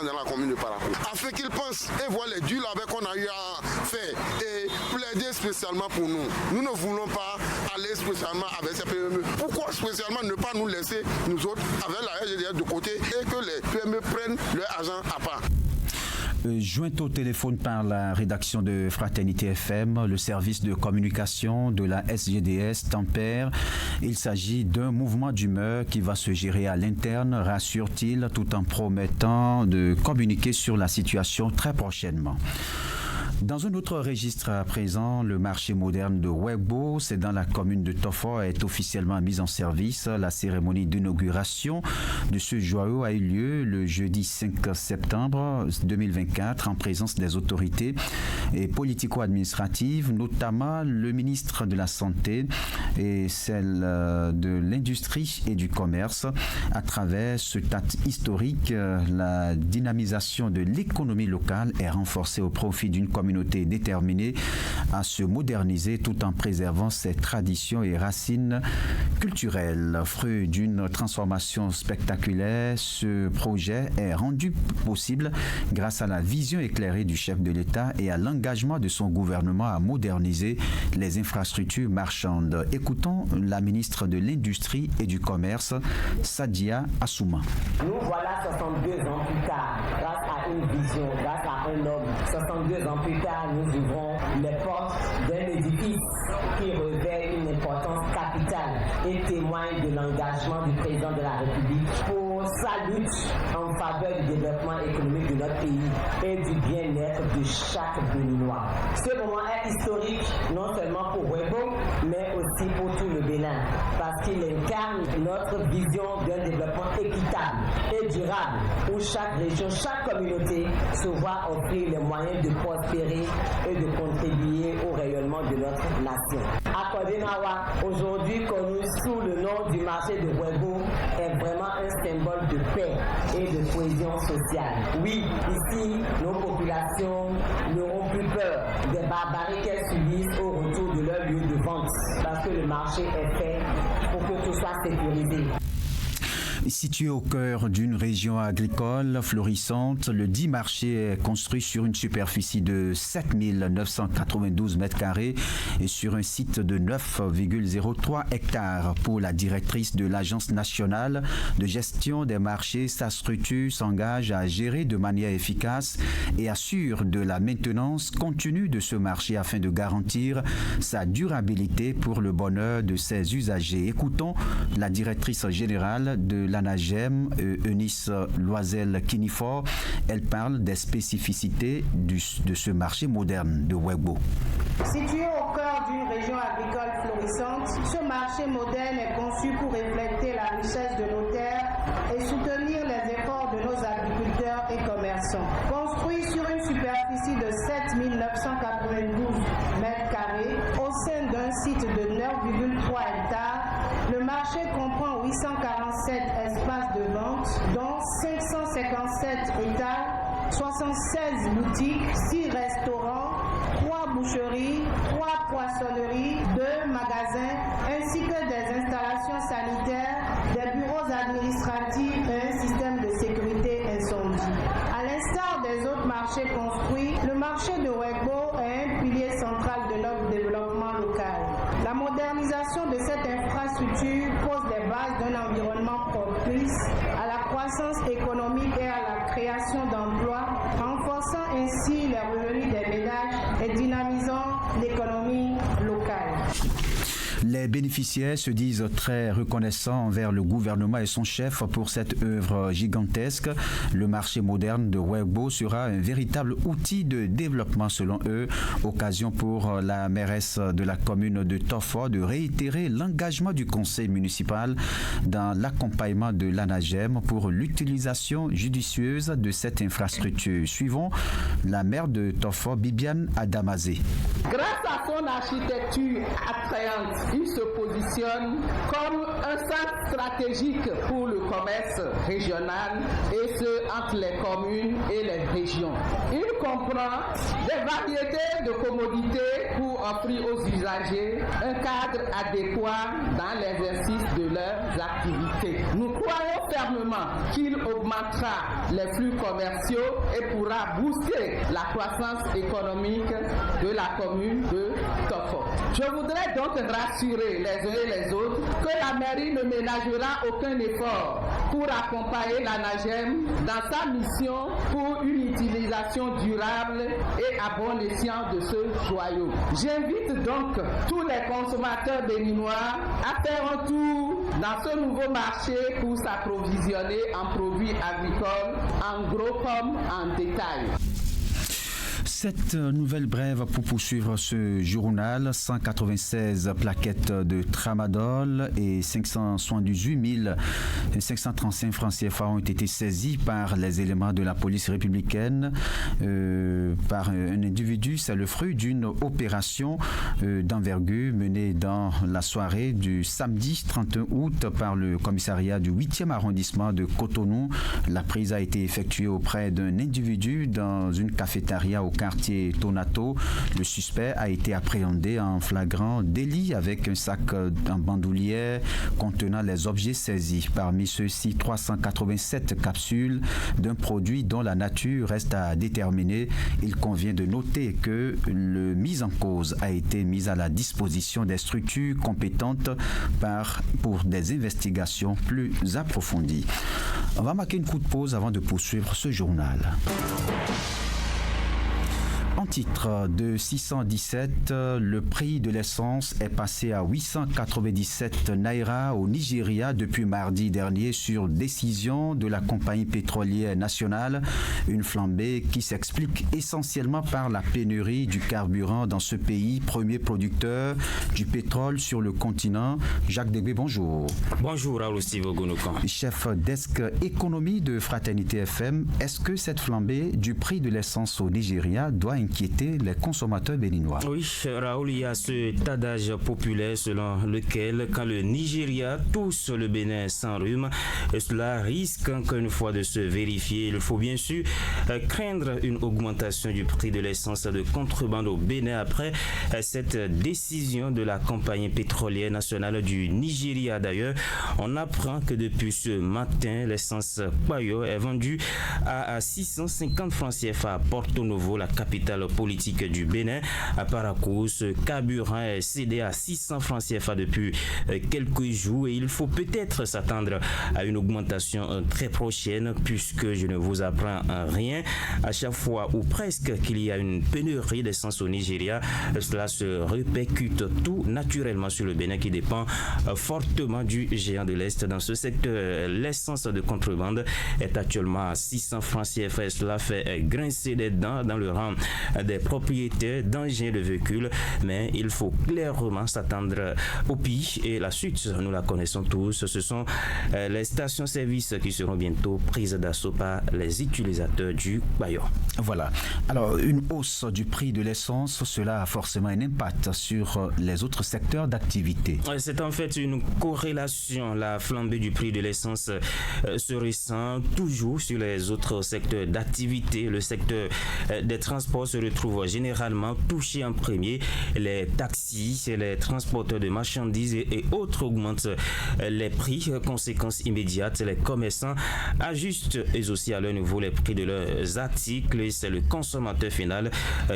gens dans la commune de Parakou, afin qu'ils pensent et voient les durs qu'on a eu à faire et plaider spécialement pour nous. Nous ne voulons pas aller spécialement avec ces PME. Pourquoi spécialement ne pas nous laisser, nous autres, avec la RGDS de côté et que les PME prennent leur argent à part? Joint au téléphone par la rédaction de Fraternité FM, le service de communication de la SGDS tempère. Il s'agit d'un mouvement d'humeur qui va se gérer à l'interne, rassure-t-il, tout en promettant de communiquer sur la situation très prochainement. Dans un autre registre à présent, le marché moderne de Wegbo, c'est dans la commune de Tofo, est officiellement mis en service. La cérémonie d'inauguration de ce joyau a eu lieu le jeudi 5 septembre 2024 en présence des autorités et politico-administratives, notamment le ministre de la Santé et celle de l'Industrie et du Commerce. À travers ce acte historique, la dynamisation de l'économie locale est renforcée au profit d'une communauté déterminée à se moderniser tout en préservant ses traditions et racines culturelles. Fruit d'une transformation spectaculaire, ce projet est rendu possible grâce à la vision éclairée du chef de l'État et à l'engagement de son gouvernement à moderniser les infrastructures marchandes. Écoutons la ministre de l'Industrie et du Commerce, Sadia Assouma. Nous voilà 62 ans plus tard, grâce à une vision, grâce à un homme. 62 ans plus tard, nous ouvrons les portes d'un édifice qui revêt une importance capitale et témoigne de l'engagement du président de la République pour sa lutte en faveur du développement économique de notre pays et du bien-être de chaque Béninois. Ce moment est historique non seulement pour Wegbo, mais aussi pour tout le Bénin, parce qu'il incarne notre vision d'un développement équitable et durable, où chaque région, chaque communauté se voit offrir les moyens de prospérer et de contribuer au rayonnement de notre nation. Akodenawa, aujourd'hui connu sous le nom du marché de Wegbo, est vraiment un symbole de paix et de cohésion sociale. Oui, ici, nos populations n'auront plus peur des barbaries qu'elles subissent au retour de leur lieu de vente, parce que le marché est fait pour que tout soit sécurisé. Situé au cœur d'une région agricole florissante, le dit marché est construit sur une superficie de 7 992 m² et sur un site de 9,03 hectares. Pour la directrice de l'Agence nationale de gestion des marchés, sa structure s'engage à gérer de manière efficace et assure de la maintenance continue de ce marché afin de garantir sa durabilité pour le bonheur de ses usagers. Écoutons la directrice générale de l'ANAGEM, Eunice Loisel-Kinifor. Elle parle des spécificités de ce marché moderne de Wegbo. Situé au cœur d'une région agricole florissante, ce marché moderne est conçu pour refléter la richesse de nos terres et soutenir les efforts de nos agriculteurs et commerçants. Construit sur une superficie de 7 992 m² au sein d'un site de 9,3 hectares, le marché comprend 847 espaces de vente, dont 557 étals, 76 boutiques, 6 restaurants, 3 boucheries, 3 poissonneries, 2 magasins, ainsi que des installations sanitaires, des bureaux administratifs et un système de sécurité incendie. À l'instar des autres marchés construits, le marché de Wegbo est un pilier central de notre développement local. La modernisation de cette infrastructure pose les bases d'un environnement propice à la croissance économique et à la création d'emplois, renforçant ainsi les revenus des ménages et dynamisant l'économie locale. Les bénéficiaires se disent très reconnaissants envers le gouvernement et son chef pour cette œuvre gigantesque. Le marché moderne de Wegbo sera un véritable outil de développement selon eux. Occasion pour la mairesse de la commune de Tofo de réitérer l'engagement du conseil municipal dans l'accompagnement de l'ANAGEM pour l'utilisation judicieuse de cette infrastructure. Suivons la maire de Tofo, Bibiane Adamazé. Grâce à son architecture attrayante, il se positionne comme un centre stratégique pour le commerce régional et ce entre les communes et les régions. Il comprend des variétés de commodités pour offrir aux usagers un cadre adéquat dans l'exercice de leurs activités. Nous croyons fermement qu'il augmentera les flux commerciaux et pourra booster la croissance économique de la commune de Tofo. Je voudrais donc rassurer les uns et les autres que la mairie ne ménagera aucun effort pour accompagner la NAGEM dans sa mission pour une utilisation durable et à bon escient de ce joyau. J'invite donc tous les consommateurs béninois à faire un tour dans ce nouveau marché pour s'approvisionner en produits agricoles, en gros comme en détail. Cette nouvelle brève pour poursuivre ce journal, 196 plaquettes de tramadol et 578 535 francs CFA ont été saisis par les éléments de la police républicaine par un individu. C'est le fruit d'une opération d'envergure menée dans la soirée du samedi 31 août par le commissariat du 8e arrondissement de Cotonou. La prise a été effectuée auprès d'un individu dans une cafétéria au quartier Tonato. Le suspect a été appréhendé en flagrant délit avec un sac en bandoulière contenant les objets saisis. Parmi ceux-ci, 387 capsules d'un produit dont la nature reste à déterminer. Il convient de noter que le mis en cause a été mis à la disposition des structures compétentes pour des investigations plus approfondies. On va marquer une courte pause avant de poursuivre ce journal. En titre de 617, le prix de l'essence est passé à 897 naira au Nigeria depuis mardi dernier sur décision de la compagnie pétrolière nationale. Une flambée qui s'explique essentiellement par la pénurie du carburant dans ce pays, premier producteur du pétrole sur le continent. Jacques Degbé, bonjour. Bonjour Raoul Sivogonokan. Chef desk économie de Fraternité FM, est-ce que cette flambée du prix de l'essence au Nigeria doit inquiéter les consommateurs béninois? Oui, Raoul, il y a ce adage populaire selon lequel quand le Nigeria touche le Bénin sans rhume, cela risque encore une fois de se vérifier. Il faut bien sûr craindre une augmentation du prix de l'essence de contrebande au Bénin après cette décision de la compagnie pétrolière nationale du Nigeria. D'ailleurs, on apprend que depuis ce matin, l'essence Payo est vendue à 650 francs CFA à Porto Novo, la capitale politique du Bénin. À Parakou, ce carburant est cédé à 600 francs CFA depuis quelques jours et il faut peut-être s'attendre à une augmentation très prochaine puisque je ne vous apprends rien. À chaque fois ou presque qu'il y a une pénurie d'essence au Nigeria, cela se répercute tout naturellement sur le Bénin qui dépend fortement du géant de l'Est. Dans ce secteur, l'essence de contrebande est actuellement à 600 francs CFA et cela fait grincer des dents dans le rang des propriétaires d'engins de véhicules, mais il faut clairement s'attendre au pire et la suite, nous la connaissons tous, ce sont les stations-service qui seront bientôt prises d'assaut par les utilisateurs du Bayon. Voilà. Alors, une hausse du prix de l'essence, cela a forcément un impact sur les autres secteurs d'activité. C'est en fait une corrélation. La flambée du prix de l'essence se ressent toujours sur les autres secteurs d'activité. Le secteur des transports se retrouve généralement touché en premier. Les taxis et les transporteurs de marchandises et autres augmentent les prix. Conséquence immédiate, les commerçants ajustent eux aussi à leur niveau les prix de leurs articles et c'est le consommateur final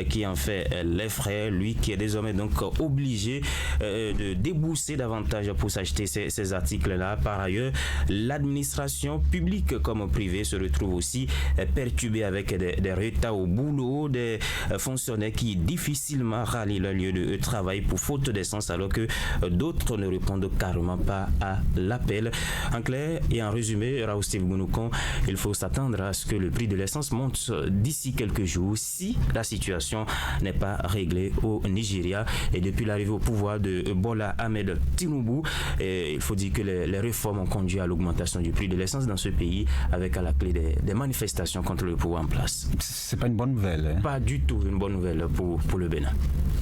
qui en fait les frais, lui qui est désormais donc obligé de débourser davantage pour s'acheter ces articles-là. Par ailleurs, l'administration publique comme privée se retrouve aussi perturbée avec des retards au boulot, des fonctionnaires qui difficilement rallient leur lieu de travail pour faute d'essence alors que d'autres ne répondent carrément pas à l'appel. En clair et en résumé, Raoul Sivogonokan, il faut s'attendre à ce que le prix de l'essence monte d'ici quelques jours si la situation n'est pas réglée au Nigeria. Et depuis l'arrivée au pouvoir de Bola Ahmed Tinubu, il faut dire que les réformes ont conduit à l'augmentation du prix de l'essence dans ce pays avec à la clé des manifestations contre le pouvoir en place. C'est pas une bonne nouvelle. Pas du du tout une bonne nouvelle pour le Bénin.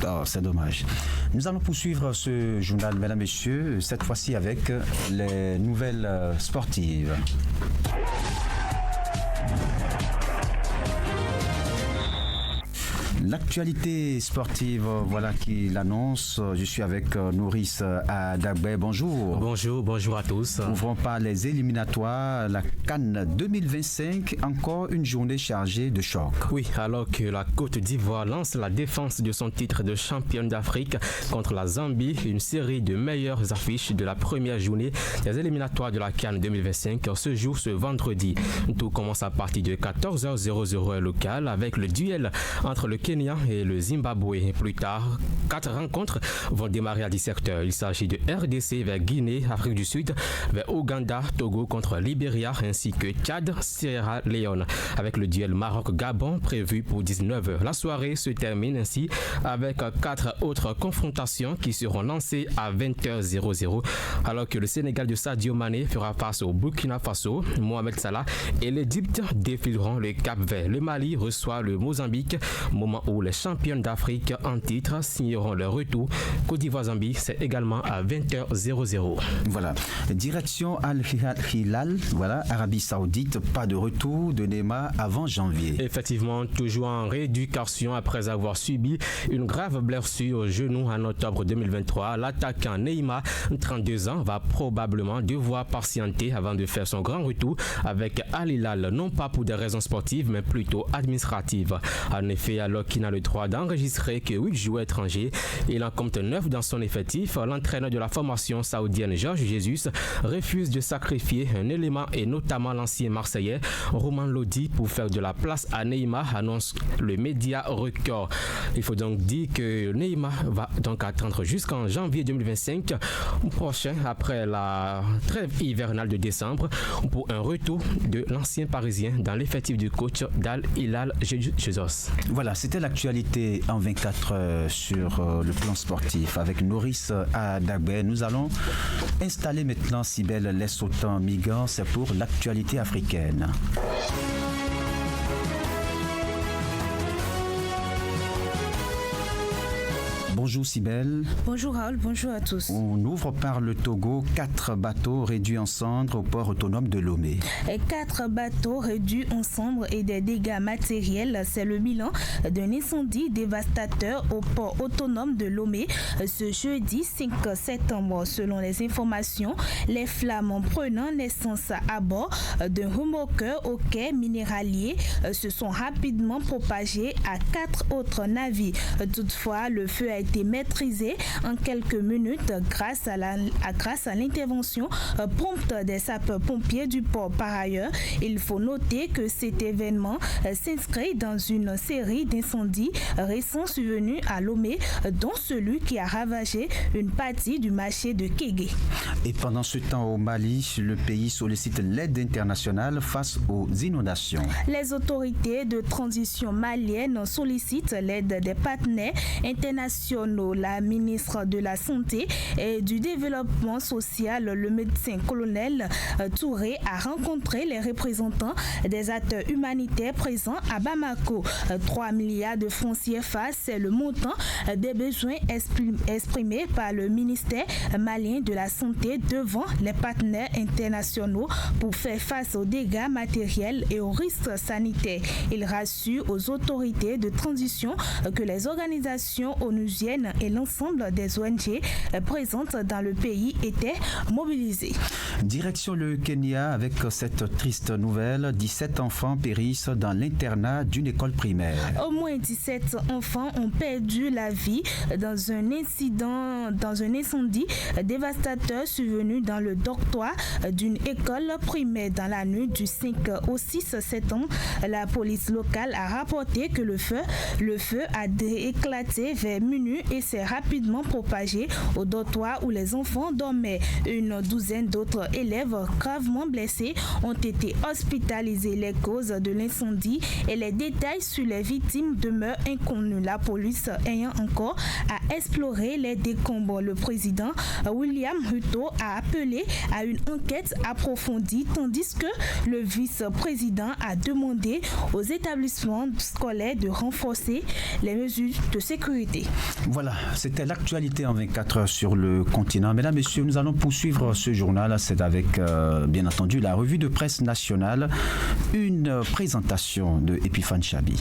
Oh, c'est dommage. Nous allons poursuivre ce journal, mesdames, messieurs, cette fois-ci avec les nouvelles sportives. L'actualité sportive, voilà qui l'annonce. Je suis avec Nourice Adabé. Bonjour. Bonjour à tous. Ouvrons par les éliminatoires. La CAN 2025, encore une journée chargée de chocs. Oui, alors que la Côte d'Ivoire lance la défense de son titre de championne d'Afrique contre la Zambie, une série de meilleures affiches de la première journée des éliminatoires de la CAN 2025 se joue ce vendredi. Tout commence à partir de 14h00 local avec le duel entre le Kenya et le Zimbabwe. Plus tard, 4 rencontres vont démarrer à 17h. Il s'agit de RDC vers Guinée, Afrique du Sud, vers Ouganda, Togo contre Libéria, ainsi que Tchad, Sierra Leone, avec le duel Maroc-Gabon prévu pour 19h. La soirée se termine ainsi avec 4 autres confrontations qui seront lancées à 20h00, alors que le Sénégal de Sadio Mané fera face au Burkina Faso, Mohamed Salah et l'Égypte défileront le Cap-Vert. Le Mali reçoit le Mozambique, moment où les championnes d'Afrique en titre signeront leur retour. Côte d'Ivoire-Zambie, c'est également à 20h00. Voilà. Direction Al-Hilal, voilà, Arabie Saoudite, pas de retour de Neymar avant janvier. Effectivement, toujours en rééducation après avoir subi une grave blessure au genou en octobre 2023. L'attaquant Neymar, 32 ans, va probablement devoir patienter avant de faire son grand retour avec Al-Hilal, non pas pour des raisons sportives, mais plutôt administratives. En effet, alors qu'il n'a le droit d'enregistrer que 8 joueurs étrangers, il en compte 9 dans son effectif. L'entraîneur de la formation saoudienne Georges Jesus refuse de sacrifier un élément et notamment l'ancien Marseillais Romain Lodi pour faire de la place à Neymar, annonce le média Record. Il faut donc dire que Neymar va donc attendre jusqu'en janvier 2025 prochain, après la trêve hivernale de décembre, pour un retour de l'ancien Parisien dans l'effectif du coach d'Al-Hilal Jesus. Voilà, c'était l'actualité en 24 heures sur le plan sportif avec Nourice Adabé. Nous allons installer maintenant Cybèle Lesotho Migrants, c'est pour l'actualité africaine. Bonjour Cybèle. Bonjour Raoul, bonjour à tous. On ouvre par le Togo, 4 bateaux réduits en cendres au port autonome de Lomé. 4 bateaux réduits en cendres et des dégâts matériels, c'est le bilan d'un incendie dévastateur au port autonome de Lomé ce jeudi 5 septembre. Selon les informations, les flammes prenant naissance à bord d'un remorqueur au quai minéralier se sont rapidement propagées à 4 autres navires. Toutefois, le feu a été maîtrisé en quelques minutes grâce à l'intervention prompte des sapeurs-pompiers du port. Par ailleurs, il faut noter que cet événement s'inscrit dans une série d'incendies récents survenus à Lomé, dont celui qui a ravagé une partie du marché de Kégué. Et pendant ce temps au Mali, le pays sollicite l'aide internationale face aux inondations. Les autorités de transition maliennes sollicitent l'aide des partenaires internationaux. La ministre de la Santé et du Développement social, le médecin-colonel Touré, a rencontré les représentants des acteurs humanitaires présents à Bamako. 3 milliards de francs CFA, c'est le montant des besoins exprimés par le ministère malien de la Santé devant les partenaires internationaux pour faire face aux dégâts matériels et aux risques sanitaires. Il rassure aux autorités de transition que les organisations onusiennes et l'ensemble des ONG présentes dans le pays étaient mobilisés. Direction le Kenya avec cette triste nouvelle, 17 enfants périssent dans l'internat d'une école primaire. Au moins 17 enfants ont perdu la vie dans un incendie dévastateur survenu dans le dortoir d'une école primaire dans la nuit du 5 au 6 septembre. La police locale a rapporté que le feu a éclaté vers minuit et s'est rapidement propagé au dortoir où les enfants dormaient. Une douzaine d'autres élèves gravement blessés ont été hospitalisés. Les causes de l'incendie et les détails sur les victimes demeurent inconnus. La police ayant encore à explorer les décombres. Le président William Ruto a appelé à une enquête approfondie, tandis que le vice-président a demandé aux établissements scolaires de renforcer les mesures de sécurité. Voilà, c'était l'actualité en 24 heures sur le continent. Mesdames, Messieurs, nous allons poursuivre ce journal. C'est avec, bien entendu, la revue de presse nationale, une présentation de Epiphane Chabi.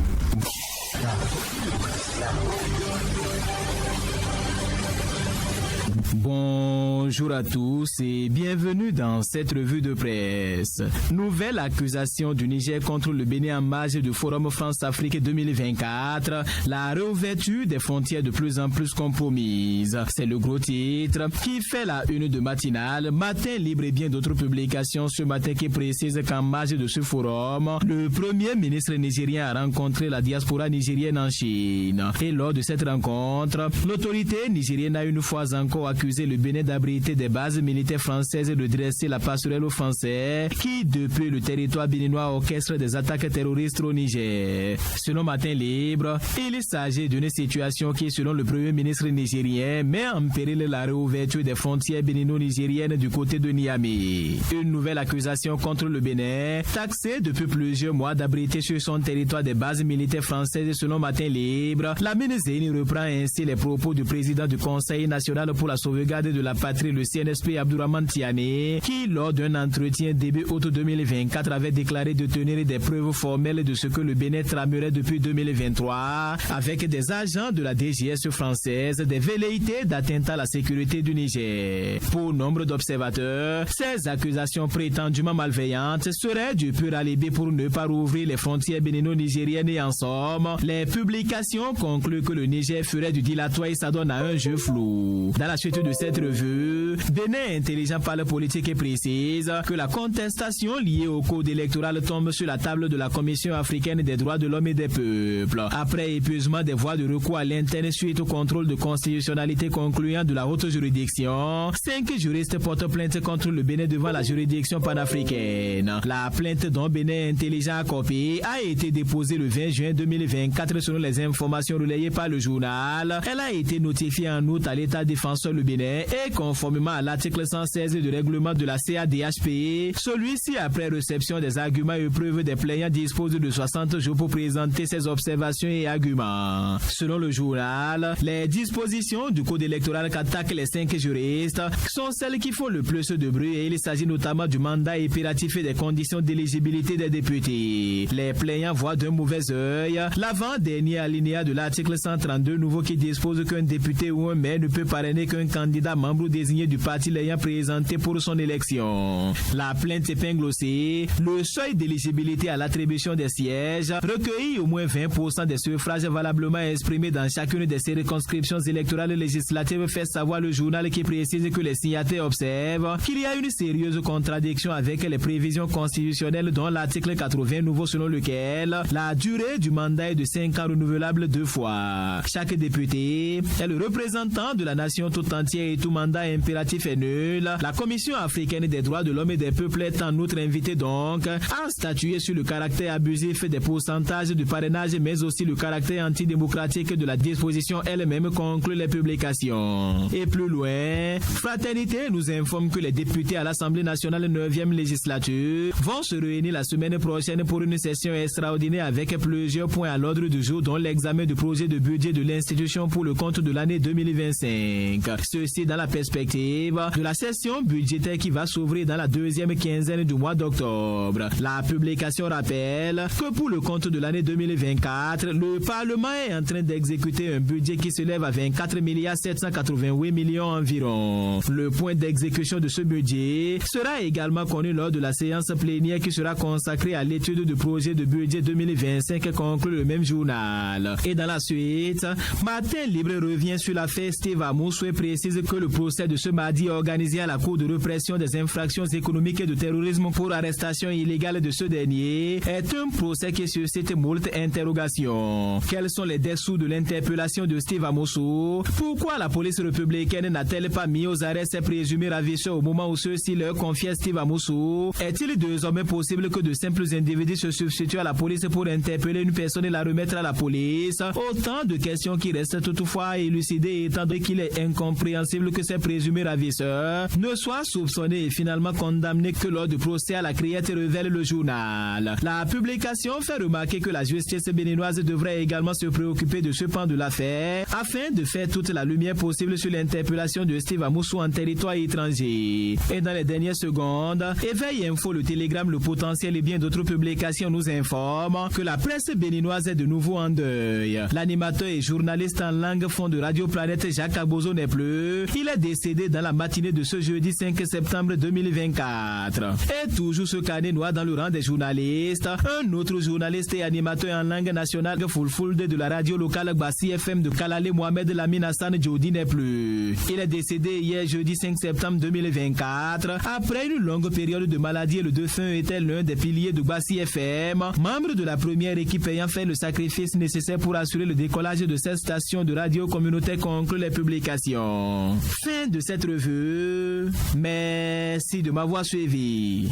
Bonjour à tous et bienvenue dans cette revue de presse. Nouvelle accusation du Niger contre le Bénin en marge du Forum France-Afrique 2024. La réouverture des frontières de plus en plus compromise. C'est le gros titre qui fait la une de matinale. Matin Libre et bien d'autres publications ce matin qui précisent qu'en marge de ce forum, le premier ministre nigérien a rencontré la diaspora nigérienne en Chine. Et lors de cette rencontre, l'autorité nigérienne a une fois encore accusé le Bénin d'abriter des bases militaires françaises et de dresser la passerelle aux Français qui, depuis le territoire béninois, orchestrent des attaques terroristes au Niger. Selon Matin Libre, il s'agit d'une situation qui, selon le premier ministre nigérien, met en péril la réouverture des frontières bénino-nigériennes du côté de Niamey. Une nouvelle accusation contre le Bénin, taxé depuis plusieurs mois d'abriter sur son territoire des bases militaires françaises selon Matin Libre. La Ménézénie reprend ainsi les propos du président du Conseil national pour la sauvegarde de la patrie, le CNSP Abdourahmane Tiani, qui, lors d'un entretien début août 2024, avait déclaré de tenir des preuves formelles de ce que le Bénin tramerait depuis 2023, avec des agents de la DGS française, des velléités d'atteinte à la sécurité du Niger. Pour nombre d'observateurs, ces accusations prétendument malveillantes seraient du pur alibi pour ne pas rouvrir les frontières bénino-nigériennes et en somme, les publications concluent que le Niger ferait du dilatoire et s'adonne à un jeu flou. Dans la suite de cette revue, Bénin Intelligent parle politique et précise que la contestation liée au code électoral tombe sur la table de la Commission africaine des droits de l'homme et des peuples. Après épuisement des voies de recours à l'interne suite au contrôle de constitutionnalité concluant de la haute juridiction, 5 juristes portent plainte contre le Bénin devant la juridiction panafricaine. La plainte dont Bénin Intelligent a copié a été déposée le 20 juin 2024 selon les informations relayées par le journal. Elle a été notifiée en août à l'État défenseur le Bénin et conformément à l'article 116 du règlement de la CADHP, celui-ci, après réception des arguments et preuves des plaignants, dispose de 60 jours pour présenter ses observations et arguments. Selon le journal, les dispositions du code électoral qu'attaquent les 5 juristes sont celles qui font le plus de bruit et il s'agit notamment du mandat impératif et des conditions d'éligibilité des députés. Les plaignants voient d'un mauvais œil l'avant-dernier alinéa de l'article 132 nouveau qui dispose qu'un député ou un maire ne peut parrainer qu'un candidat membre désigné du parti l'ayant présenté pour son élection. La plainte épingle aussi le seuil d'éligibilité à l'attribution des sièges, recueilli au moins 20% des suffrages valablement exprimés dans chacune des circonscriptions électorales législatives, fait savoir le journal qui précise que les signataires observent qu'il y a une sérieuse contradiction avec les prévisions constitutionnelles dont l'article 80 nouveau selon lequel la durée du mandat est de 5 ans renouvelable 2 fois. Chaque député est le représentant de la nation tout entière et tout mandat impératif est nul. La Commission africaine des droits de l'homme et des peuples est en outre invitée donc à statuer sur le caractère abusif des pourcentages du parrainage mais aussi le caractère antidémocratique de la disposition elle-même, conclut les publications. Et plus loin, Fraternité nous informe que les députés à l'Assemblée nationale 9e législature vont se réunir la semaine prochaine pour une session extraordinaire avec plusieurs points à l'ordre du jour dont l'examen du projet de budget de l'institution pour le compte de l'année 2025. Ceci dans la perspective de la session budgétaire qui va s'ouvrir dans la deuxième quinzaine du mois d'octobre. La publication rappelle que pour le compte de l'année 2024, le Parlement est en train d'exécuter un budget qui s'élève à 24 788 millions environ. Le point d'exécution de ce budget sera également connu lors de la séance plénière qui sera consacrée à l'étude du projet de budget 2025, conclut le même journal. Et dans la suite, Matin Libre revient sur l'affaire Steve Amoussoué, précise que le procès de ce mardi organisé à la Cour de répression des infractions économiques et de terrorisme pour arrestation illégale de ce dernier est un procès qui suscite moult interrogations. Quels sont les dessous de l'interpellation de Steve Amosso? Pourquoi la police républicaine n'a-t-elle pas mis aux arrêts ses présumés ravisseurs au moment où ceux-ci leur confiaient Steve Amosso? Est-il désormais possible que de simples individus se substituent à la police pour interpeller une personne et la remettre à la police? Autant de questions qui restent toutefois à élucider, étant donné qu'il est incompréhensible que ces présumés ravisseurs ne soient soupçonnés et finalement condamnés que lors du procès à la criette, révèle le journal. La publication fait remarquer que la justice béninoise devrait également se préoccuper de ce pan de l'affaire afin de faire toute la lumière possible sur l'interpellation de Steve Amosso en territoire étranger. Et dans les dernières secondes, Éveil Info, le Télégramme, le Potentiel et bien d'autres publications nous informent que la presse béninoise est de nouveau en deuil. L'animateur et journaliste en langue fond de Radio Planète Jacques Abozo n'est plus. Il est décédé dans la matinée de ce jeudi 5 septembre 2024. Et toujours ce carnet noir dans le rang des journalistes, un autre journaliste et animateur en langue nationale Fulfulde de la radio locale Bassi FM de Kalale, Mohamed Lamine Hassan Djodi n'est plus. Il est décédé hier jeudi 5 septembre 2024 après une longue période de maladie et le défunt était l'un des piliers de Bassi FM, membre de la première équipe ayant fait le sacrifice nécessaire pour assurer le décollage de cette station de radio communautaire, conclut les publications. Fin de cette revue. Merci de m'avoir suivi.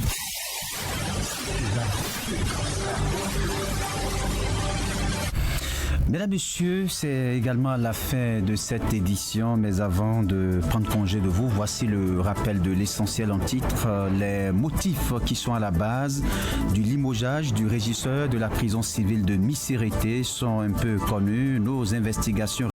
Mesdames, Messieurs, c'est également la fin de cette édition, mais avant de prendre congé de vous, voici le rappel de l'essentiel en titre. Les motifs qui sont à la base du limogeage du régisseur de la prison civile de Missérété sont un peu connus. Nos investigations